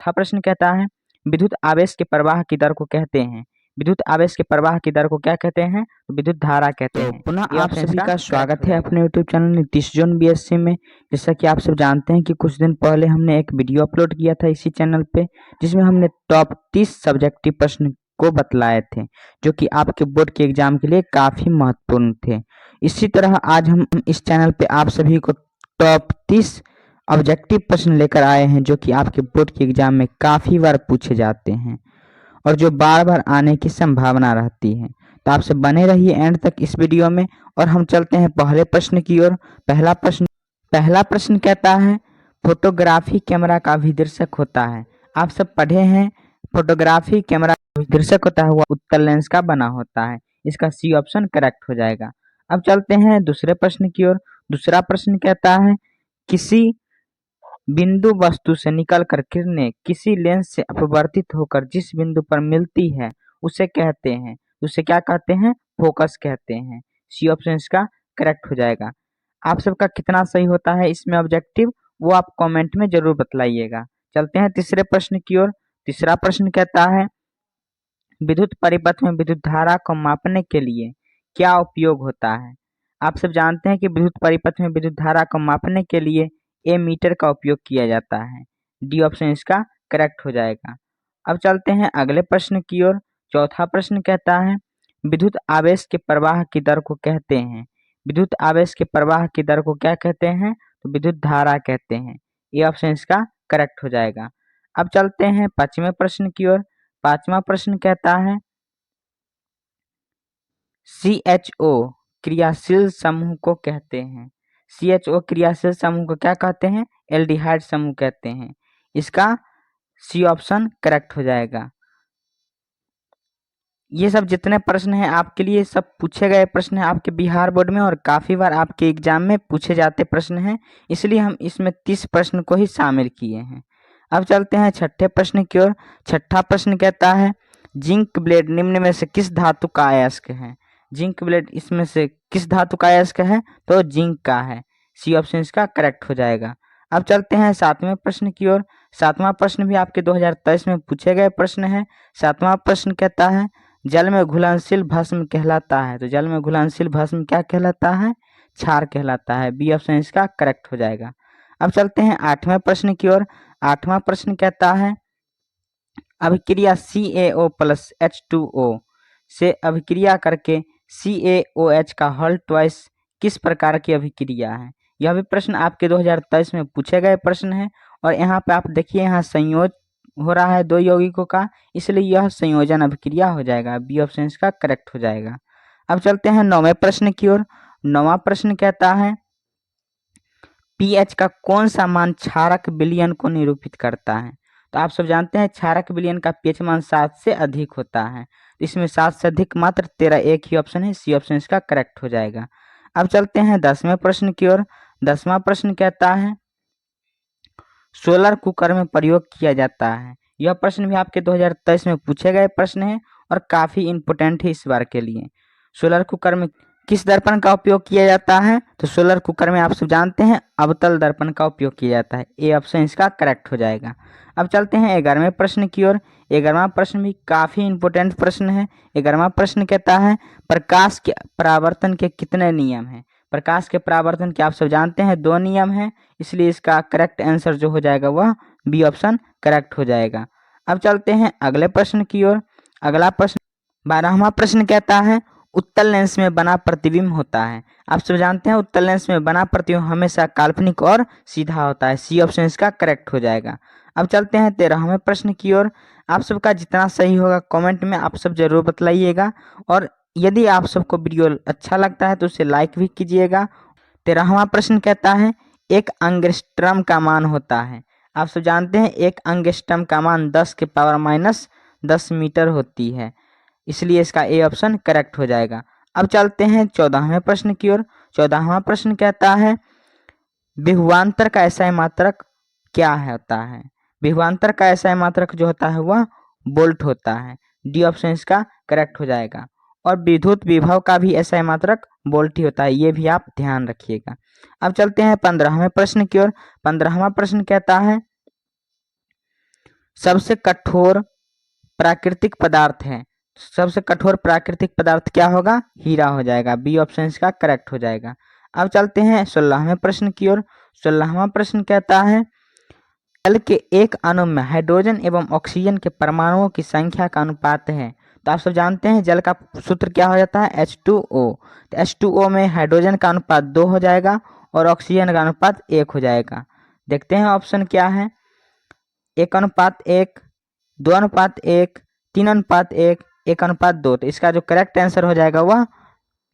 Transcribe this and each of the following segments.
चौथा प्रश्न कहता है विद्युत आवेश के प्रवाह की दर को कहते हैं। विद्युत आवेश के प्रवाह की दर को क्या कहते हैं? तो विद्युत धारा कहते हैं। पुनः ये आप ऑप्शन सभी इसका का correct स्वागत हो है जाएगा। अपने YouTube channel Nitish zone BSc में। जैसा कि आप सब जानते हैं कि कुछ दिन पहले हमने एक वीडियो अपलोड किया था इसी चैनल पे, जिसमें हमने टॉप 30 सब्जेक्टिव प्रश्न को बतलाए थे, जो कि आपके बोर्ड के एग्जाम के लिए काफी महत्वपूर्ण थे। इसी तरह आज हम इस चैनल पे आप सभी को टॉप 30 ऑब्जेक्टिव प्रश्न लेकर आए हैं, जो कि आपके बोर्ड के एग्जाम में काफी बार पूछे जाते हैं और जो बार बार आने की संभावना रहती है। तो आप सब बने रहिए एंड तक इस वीडियो में और हम चलते हैं पहले प्रश्न की ओर। पहला प्रश्न कहता है फोटोग्राफी कैमरा का अभिदर्शक होता है। आप सब पढ़े हैं फोटोग्राफी कैमरा का अभिदर्शक होता है वह उत्तल लेंस का बना होता है। इसका सी ऑप्शन करेक्ट हो जाएगा। अब चलते हैं दूसरे प्रश्न की ओर। दूसरा प्रश्न कहता है किसी बिंदु वस्तु से निकलकर किरणें किसी लेंस से अपवर्तित होकर जिस बिंदु पर मिलती है उसे क्या कहते हैं? फोकस कहते हैं। सी ऑप्शन इसका करेक्ट हो जाएगा। आप सबका कितना सही होता है इसमें ऑब्जेक्टिव, वो आप कमेंट में जरूर बतलाइएगा। चलते हैं तीसरे प्रश्न की ओर। तीसरा प्रश्न कहता है विद्युत परिपथ में विद्युत धारा को मापने के लिए क्या उपयोग होता है? आप सब जानते हैं कि विद्युत परिपथ में विद्युत धारा को मापने के लिए एमीटर का उपयोग किया जाता है। डी ऑप्शन इसका करेक्ट हो जाएगा। अब चलते हैं अगले प्रश्न की ओर। चौथा प्रश्न कहता है विद्युत आवेश के प्रवाह की दर को कहते हैं। विद्युत आवेश के प्रवाह की दर को क्या कहते हैं? तो विद्युत धारा कहते हैं। ये ऑप्शन इसका करेक्ट हो जाएगा। अब चलते हैं पांचवें प्रश्न की ओर। पांचवा प्रश्न कहता है CHO क्रियाशील समूह को कहते हैं। CHO क्रियाशील समूह को क्या कहते हैं? एल्डिहाइड समूह कहते हैं। इसका सी ऑप्शन करेक्ट हो जाएगा। ये सब जितने प्रश्न हैं आपके लिए सब पूछे गए प्रश्न हैं आपके बिहार बोर्ड में और काफी बार आपके एग्जाम में पूछे जाते प्रश्न हैं, इसलिए हम इसमें 30 प्रश्न को ही शामिल किए हैं। अब चलते हैं छठे प्रश्न की ओर। छठा प्रश्न कहता है जिंक ब्लेड निम्न में से किस धातु का अयस्क है? जिंक ब्लेड इसमें से किस धातु का अयस्क है? तो जिंक का है। सी ऑप्शन इसका करेक्ट हो जाएगा। अब चलते हैं सातवें प्रश्न की ओर। सातवां प्रश्न भी आपके 2023 में पूछे गए प्रश्न है। सातवां प्रश्न कहता है जल में घुलनशील भस्म कहलाता है। तो जल में घुलनशील भस्म क्या कहलाता है? क्षार कहलाता है। बी ऑप्शन इसका करेक्ट हो जाएगा। अब चलते हैं आठवें प्रश्न की ओर। आठवां प्रश्न कहता है अभिक्रिया CaO प्लस H2O से अभिक्रिया करके CaOH का हल ट्वाइस किस प्रकार की अभिक्रिया है? यह भी प्रश्न आपके 2023 में पूछे गए प्रश्न है और यहाँ पे आप देखिए यहाँ संयोज हो रहा है दो यौगिकों का, इसलिए यह संयोजन अभिक्रिया हो जाएगा। बी ऑप्शन इसका करेक्ट हो जाएगा। अब चलते हैं नौवें प्रश्न की ओर। नौवां प्रश्न कहता है पीएच का कौन सा मान क्षारक विलयन को निरूपित करता है? तो आप सब जानते हैं क्षारक विलयन का पीएच मान 7 से अधिक होता है। इसमें 7 से अधिक मात्र तेरा एक ही ऑप्शन है। सी ऑप्शन इसका करेक्ट हो जाएगा। अब चलते हैं 10वें प्रश्न की ओर। 10वां प्रश्न कहता है सोलर कुकर में प्रयोग किया जाता है। यह प्रश्न भी आपके 2023 में पूछे गए प्रश्न है और काफी इंपोर्टेंट है इस बार के लिए। सोलर कुकर में किस दर्पण का उपयोग किया जाता है? तो सोलर कुकर में आप सब जानते हैं अवतल दर्पण का उपयोग किया जाता है। ए ऑप्शन इसका करेक्ट हो जाएगा। अब चलते हैं 11वें प्रश्न की ओर। 11वां प्रश्न भी काफी इंपोर्टेंट प्रश्न है। 11वां प्रश्न कहता है प्रकाश के परावर्तन के कितने नियम हैं? प्रकाश के परावर्तन के आप सब जानते हैं 2 नियम हैं, इसलिए इसका करेक्ट आंसर जो हो जाएगा वह बी ऑप्शन करेक्ट हो जाएगा। अब चलते हैं अगले प्रश्न की ओर। अगला प्रश्न 12वां प्रश्न कहता है उत्तल लेंस में बना प्रतिबिंब होता है। आप सब जानते हैं उत्तल लेंस में बना प्रतिबिंब हमेशा काल्पनिक और सीधा होता है। सी ऑप्शन इसका करेक्ट हो जाएगा। अब चलते हैं 13वें प्रश्न की ओर। आप सबका जितना सही होगा कमेंट में आप सब जरूर बतलाइएगा और यदि आप सबको वीडियो अच्छा लगता है तो उसे लाइक भी कीजिएगा। 13वां प्रश्न कहता है एक एंगस्ट्रम का मान होता है। आप सब जानते हैं एक एंगस्ट्रम का मान 10 के पावर माइनस 10 मीटर होती है, इसलिए इसका ए ऑप्शन करेक्ट हो जाएगा। अब चलते हैं 14वें प्रश्न की ओर। 14वां प्रश्न कहता है विभवांतर का एसआई मात्रक क्या होता है? विभवांतर का एसआई मात्रक जो होता है वह वोल्ट होता है। डी ऑप्शन इसका करेक्ट हो जाएगा। और विद्युत विभव का भी एसआई मात्रक वोल्ट ही होता है, ये भी आप ध्यान रखिएगा। अब चलते हैं 15वें प्रश्न की ओर। 15वां प्रश्न कहता है सबसे कठोर प्राकृतिक पदार्थ है। सबसे कठोर प्राकृतिक पदार्थ क्या होगा? हीरा हो जाएगा। बी ऑप्शन इसका करेक्ट हो जाएगा। अब चलते हैं 16वें प्रश्न की ओर। 16वां प्रश्न कहता है जल के एक अणु में हाइड्रोजन एवं ऑक्सीजन के परमाणुओं की संख्या का अनुपात है। तो आप सब जानते हैं जल का सूत्र क्या हो जाता है? H2O। तो H2O में हाइड्रोजन का अनुपात 2 हो जाएगा और ऑक्सीजन का अनुपात 1 हो जाएगा। देखते हैं ऑप्शन क्या है। 1:1, 2:1, 3:1, 1:2। तो इसका जो करेक्ट आंसर हो जाएगा वह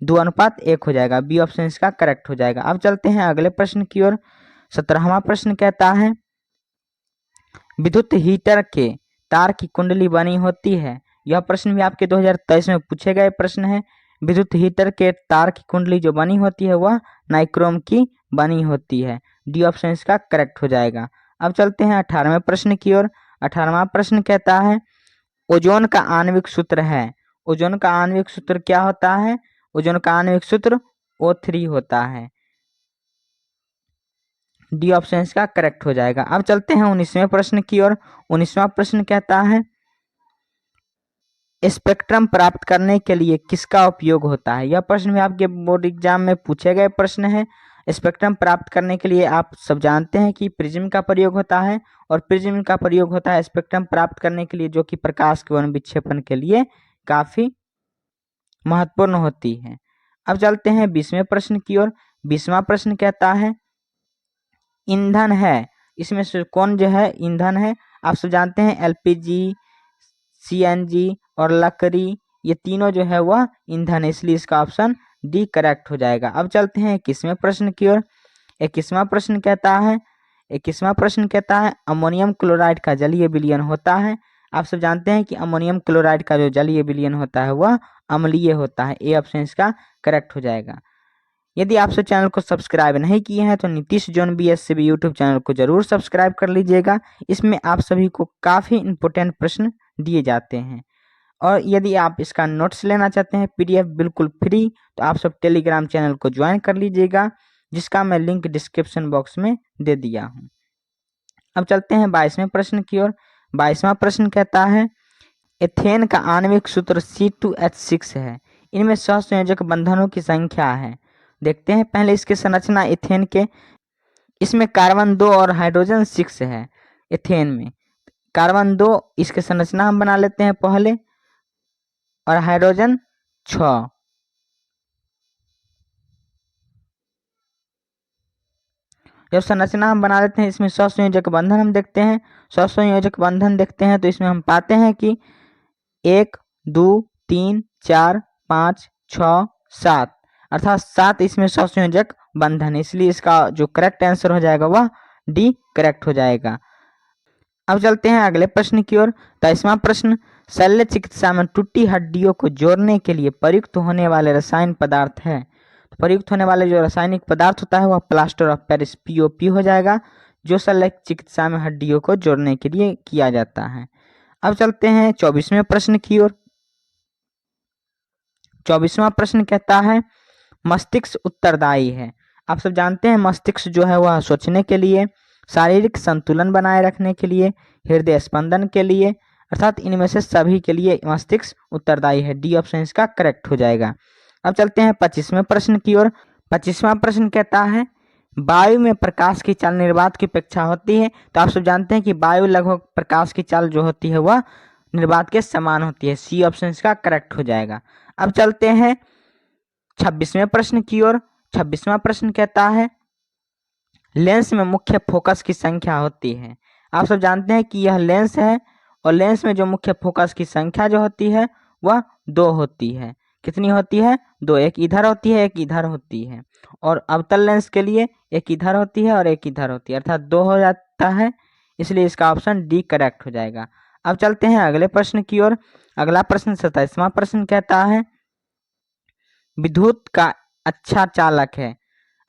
2:1 हो जाएगा। बी ऑप्शन इसका करेक्ट हो जाएगा। अब चलते हैं अगले प्रश्न की ओर। 17वां प्रश्न कहता है विद्युत हीटर के तार की कुंडली बनी होती है। यह प्रश्न भी आपके 2023 में पूछे गए प्रश्न है। विद्युत हीटर के तार की कुंडली जो बनी होती है वह नाइक्रोम की बनी होती है। डी ऑप्शन इसका करेक्ट हो जाएगा। अब चलते हैं 18वें प्रश्न की ओर। 18वां प्रश्न कहता है ओजोन का आणविक सूत्र है। ओजोन का आणविक सूत्र क्या होता है? ओजोन का आणविक सूत्र O3 होता है। डी ऑप्शन इसका करेक्ट हो जाएगा। अब चलते हैं 19वें प्रश्न की ओर। 19वां प्रश्न कहता है स्पेक्ट्रम प्राप्त करने के लिए किसका उपयोग होता है। यह प्रश्न भी आपके बोर्ड एग्जाम में पूछे गए प्रश्न है। स्पेक्ट्रम प्राप्त करने के लिए आप सब जानते हैं कि प्रिज्म का प्रयोग होता है और प्रिज्म का प्रयोग होता है स्पेक्ट्रम प्राप्त करने के लिए जो कि प्रकाश के वर्ण विक्षेपण के लिए काफी महत्वपूर्ण होती है। अब चलते हैं 20वें प्रश्न की ओर। 20वां प्रश्न कहता है ईंधन है, इसमें से कौन जो है ईंधन है? आप सब जानते हैं एलपीजी, सीएनजी और लकड़ी, ये तीनों जो है वह ईंधन है, इसलिए इसका ऑप्शन डी करेक्ट हो जाएगा। अब चलते हैं 21वें प्रश्न की ओर। 21वां प्रश्न कहता है 21वां प्रश्न कहता है अमोनियम क्लोराइड का जलीय विलयन होता है। आप सब जानते हैं कि अमोनियम क्लोराइड का जो जलीय विलयन होता है वह अम्लीय होता है। ए ऑप्शन इसका करेक्ट हो जाएगा। यदि आप सब चैनल को सब्सक्राइब नहीं किए हैं तो Nitish zone BSCB YouTube channel को जरूर सब्सक्राइब कर लीजिएगा। इसमें आप सभी को काफ़ी इंपॉर्टेंट प्रश्न दिए जाते हैं। और यदि आप इसका नोट्स लेना चाहते हैं PDF बिल्कुल फ्री, तो आप सब टेलीग्राम चैनल को ज्वाइन कर लीजिएगा, जिसका मैं लिंक डिस्क्रिप्शन बॉक्स में दे दिया हूँ। अब चलते हैं 22वें प्रश्न की ओर। 22वां प्रश्न कहता है एथेन का आणविक सूत्र C2H6 है। इनमें सहसंयोजक बंधनों की संख्या है। देखते हैं पहले इसकी संरचना एथेन के। इसमें कार्बन 2 और हाइड्रोजन 6 है। एथेन में कार्बन 2 इसके संरचना हम बना लेते हैं पहले, और हाइड्रोजन 6। जब संरचना हम बना लेते हैं इसमें सहसंयोजक बंधन हम देखते हैं। सहसंयोजक बंधन देखते हैं तो इसमें हम पाते हैं कि 1, 2, 3, 4, 5, 6, 7, अर्थात 7 इसमें सहसंयोजक बंधन है, इसलिए इसका जो करेक्ट आंसर हो जाएगा वह डी करेक्ट हो जाएगा। अब चलते हैं अगले प्रश्न की ओर। 23वां प्रश्न शल्य चिकित्सा में टूटी हड्डियों को जोड़ने के लिए प्रयुक्त होने वाले रसायन पदार्थ है। तो प्रयुक्त होने वाले जो रासायनिक पदार्थ होता है वह प्लास्टर ऑफ पेरिस POP हो जाएगा, जो शल्य चिकित्सा में हड्डियों को जोड़ने के लिए किया जाता है। अब चलते हैं 24वें प्रश्न की ओर। 24वां प्रश्न कहता है मस्तिष्क उत्तरदायी है। आप सब जानते हैं मस्तिष्क जो है वह सोचने के लिए, शारीरिक संतुलन बनाए रखने के लिए, हृदय स्पंदन के लिए, अर्थात इनमें से सभी के लिए मस्तिष्क उत्तरदायी है। डी ऑप्शन इसका करेक्ट हो जाएगा। अब चलते हैं 25वें प्रश्न की ओर। 25वां प्रश्न कहता है वायु में प्रकाश की चाल निर्वात की अपेक्षा होती है। तो आप सब जानते हैं कि वायु लगभग प्रकाश की चाल जो होती है वह निर्वात के समान होती है। सी ऑप्शन इसका करेक्ट हो जाएगा। अब चलते हैं 26वें प्रश्न की ओर। 26वां प्रश्न कहता है लेंस में मुख्य फोकस की संख्या होती है। आप सब जानते हैं कि यह लेंस है और लेंस में जो मुख्य फोकस की संख्या जो होती है वह 2 होती है। कितनी होती है? 2। एक इधर होती है, एक इधर होती है। और अवतल लेंस के लिए एक इधर होती है और एक इधर होती है, अर्थात 2 हो जाता है, इसलिए इसका ऑप्शन डी करेक्ट हो जाएगा। अब चलते हैं अगले प्रश्न की ओर। अगला प्रश्न 27वां प्रश्न कहता है विद्युत का अच्छा चालक है।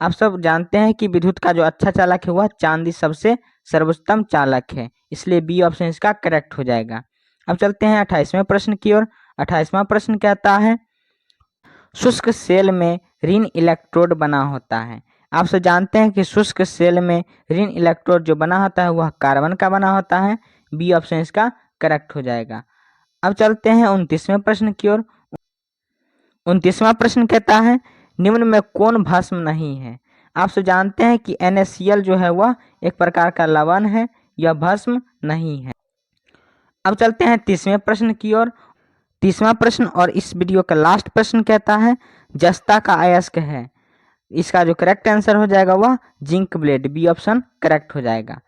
आप सब जानते हैं कि विद्युत का जो अच्छा चालक है वह चांदी सबसे सर्वोत्तम चालक है, इसलिए बी ऑप्शन इसका करेक्ट हो जाएगा। अब चलते हैं 28वें प्रश्न की ओर। 28वां प्रश्न कहता है शुष्क सेल में ऋण इलेक्ट्रोड बना होता है। आप सब जानते हैं कि शुष्क सेल में ऋण इलेक्ट्रोड जो बना होता है वह कार्बन का बना होता है, बी ऑप्शन इसका करेक्ट हो जाएगा। अब चलते हैं 29वें प्रश्न की ओर। 29वां प्रश्न कहता है निम्न में कौन भस्म नहीं है। आप सब जानते हैं कि NaCl जो है वह एक प्रकार का लवण है, यह भस्म नहीं है। अब चलते हैं 30वें प्रश्न की ओर। 30वां प्रश्न और इस वीडियो का लास्ट प्रश्न कहता है जस्ता का अयस्क है। इसका जो करेक्ट आंसर हो जाएगा वह zinc blade, B option correct हो जाएगा।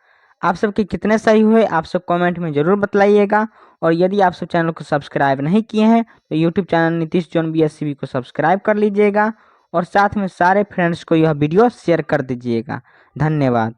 आप सबके कितने सही हुए आप सब कमेंट में जरूर बतलाइएगा। और यदि आप सब चैनल को सब्सक्राइब नहीं किए हैं तो YouTube channel Nitish John BSCB को सब्सक्राइब कर लीजिएगा और साथ में सारे फ्रेंड्स को यह वीडियो शेयर कर दीजिएगा। धन्यवाद।